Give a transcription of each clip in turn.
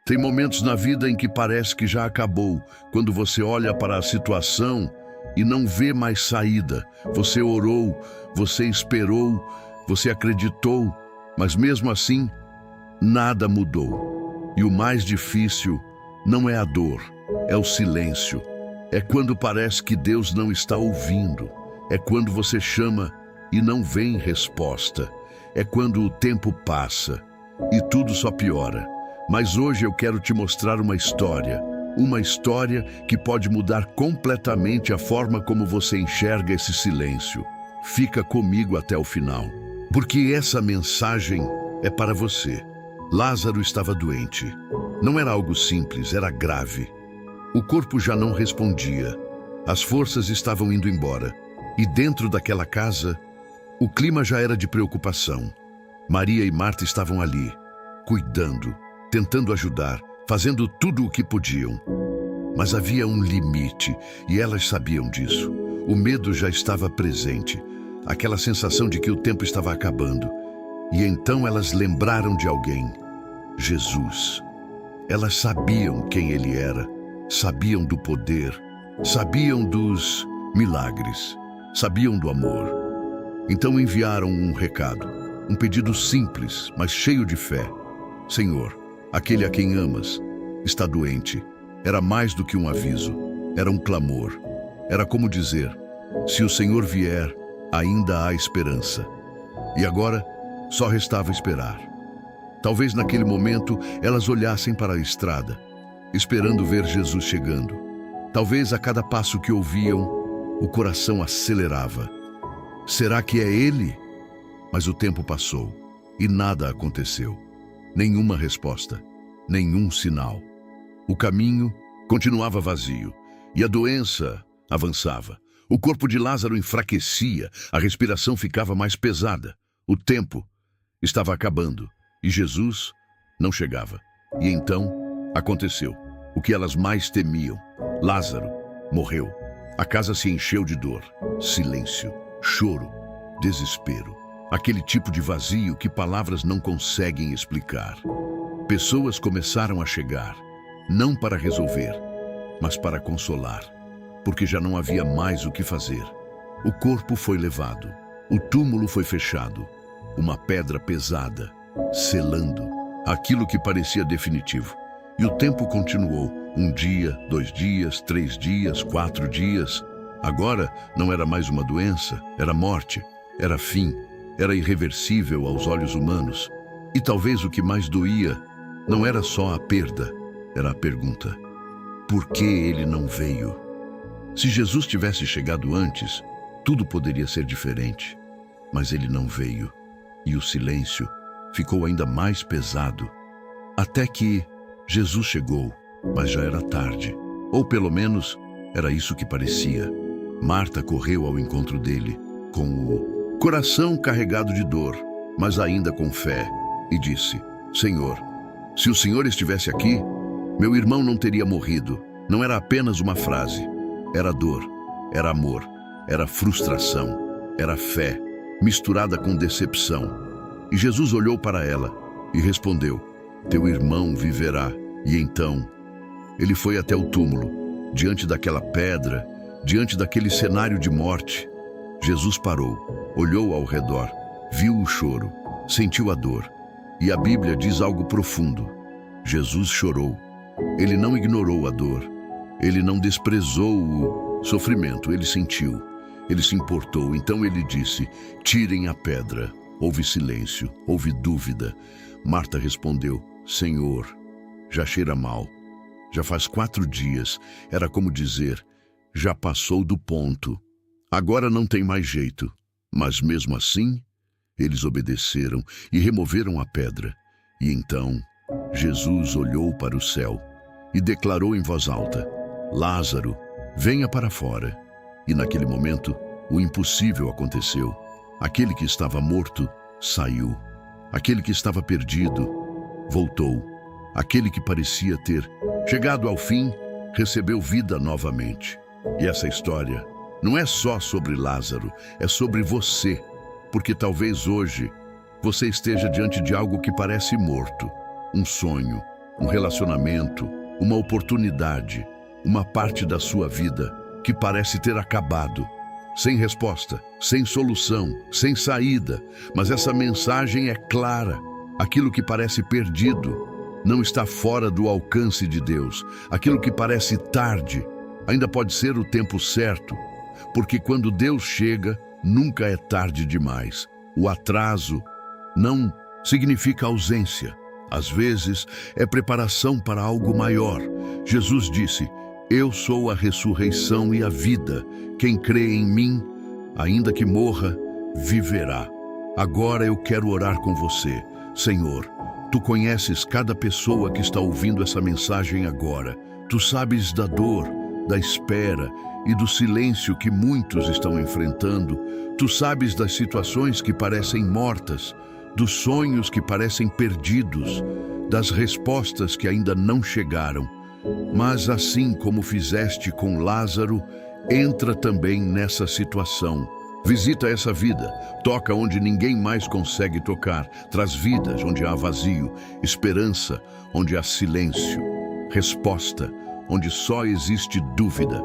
Tem momentos na vida em que parece que já acabou, quando você olha para a situação e não vê mais saída. Você orou, você esperou, você acreditou, mas mesmo assim, nada mudou. E o mais difícil não é a dor, é o silêncio. É quando parece que Deus não está ouvindo. É quando você chama e não vem resposta. É quando o tempo passa e tudo só piora. Mas hoje eu quero te mostrar uma história que pode mudar completamente a forma como você enxerga esse silêncio. Fica comigo até o final, porque essa mensagem é para você. Lázaro estava doente. Não era algo simples, era grave. O corpo já não respondia. As forças estavam indo embora. E dentro daquela casa, o clima já era de preocupação. Maria e Marta estavam ali, cuidando, tentando ajudar, fazendo tudo o que podiam. Mas havia um limite, e elas sabiam disso. O medo já estava presente, aquela sensação de que o tempo estava acabando. E então elas lembraram de alguém, Jesus. Elas sabiam quem ele era, sabiam do poder, sabiam dos milagres, sabiam do amor. Então enviaram um recado, um pedido simples, mas cheio de fé. Senhor, aquele a quem amas está doente. Era mais do que um aviso, era um clamor. Era como dizer, se o Senhor vier, ainda há esperança. E agora, só restava esperar. Talvez naquele momento elas olhassem para a estrada, esperando ver Jesus chegando. Talvez a cada passo que ouviam, o coração acelerava. Será que é ele? Mas o tempo passou e nada aconteceu. Nenhuma resposta, nenhum sinal. O caminho continuava vazio e a doença avançava. O corpo de Lázaro enfraquecia, a respiração ficava mais pesada. O tempo estava acabando e Jesus não chegava. E então aconteceu o que elas mais temiam. Lázaro morreu. A casa se encheu de dor, silêncio, choro, desespero. Aquele tipo de vazio que palavras não conseguem explicar. Pessoas começaram a chegar, não para resolver, mas para consolar, porque já não havia mais o que fazer. O corpo foi levado, o túmulo foi fechado, uma pedra pesada, selando aquilo que parecia definitivo. E o tempo continuou, 1 dia, 2 dias, 3 dias, 4 dias. Agora não era mais uma doença, era morte, era fim, era irreversível aos olhos humanos. E talvez o que mais doía não era só a perda, era a pergunta: por que ele não veio? Se Jesus tivesse chegado antes, tudo poderia ser diferente. Mas ele não veio, e o silêncio ficou ainda mais pesado. Até que Jesus chegou, mas já era tarde. Ou pelo menos, era isso que parecia. Marta correu ao encontro dele, com o coração carregado de dor, mas ainda com fé, e disse: Senhor, se o Senhor estivesse aqui, meu irmão não teria morrido. Não era apenas uma frase. Era dor, era amor, era frustração, era fé, misturada com decepção. E Jesus olhou para ela e respondeu: teu irmão viverá. E então, ele foi até o túmulo, diante daquela pedra, diante daquele cenário de morte. Jesus parou, olhou ao redor, viu o choro, sentiu a dor. E a Bíblia diz algo profundo. Jesus chorou. Ele não ignorou a dor. Ele não desprezou o sofrimento. Ele sentiu. Ele se importou. Então ele disse: tirem a pedra. Houve silêncio, houve dúvida. Marta respondeu: Senhor, já cheira mal. Já faz 4 dias. Era como dizer: já passou do ponto. Agora não tem mais jeito. Mas mesmo assim, eles obedeceram e removeram a pedra. E então, Jesus olhou para o céu e declarou em voz alta: Lázaro, venha para fora. E naquele momento, o impossível aconteceu. Aquele que estava morto saiu. Aquele que estava perdido voltou. Aquele que parecia ter chegado ao fim recebeu vida novamente. E essa história não é só sobre Lázaro, é sobre você. Porque talvez hoje você esteja diante de algo que parece morto. Um sonho, um relacionamento, uma oportunidade, uma parte da sua vida que parece ter acabado, sem resposta, sem solução, sem saída. Mas essa mensagem é clara. Aquilo que parece perdido não está fora do alcance de Deus. Aquilo que parece tarde ainda pode ser o tempo certo, porque quando Deus chega, nunca é tarde demais. O atraso não significa ausência. Às vezes, é preparação para algo maior. Jesus disse: "Eu sou a ressurreição e a vida. Quem crê em mim, ainda que morra, viverá." Agora eu quero orar com você. Senhor, Tu conheces cada pessoa que está ouvindo essa mensagem agora. Tu sabes da dor, da espera e do silêncio que muitos estão enfrentando. Tu sabes das situações que parecem mortas, dos sonhos que parecem perdidos, das respostas que ainda não chegaram. Mas assim como fizeste com Lázaro, entra também nessa situação. Visita essa vida, toca onde ninguém mais consegue tocar, traz vidas onde há vazio, esperança onde há silêncio, resposta onde só existe dúvida.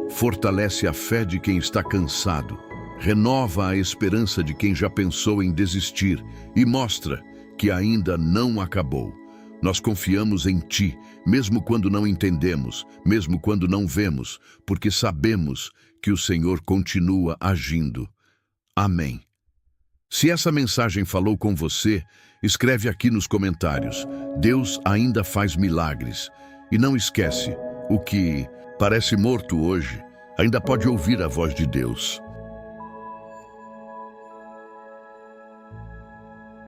Fortalece a fé de quem está cansado, renova a esperança de quem já pensou em desistir e mostra que ainda não acabou. Nós confiamos em Ti, mesmo quando não entendemos, mesmo quando não vemos, porque sabemos que o Senhor continua agindo. Amém. Se essa mensagem falou com você, escreve aqui nos comentários: Deus ainda faz milagres. E não esquece, o que parece morto hoje, ainda pode ouvir a voz de Deus.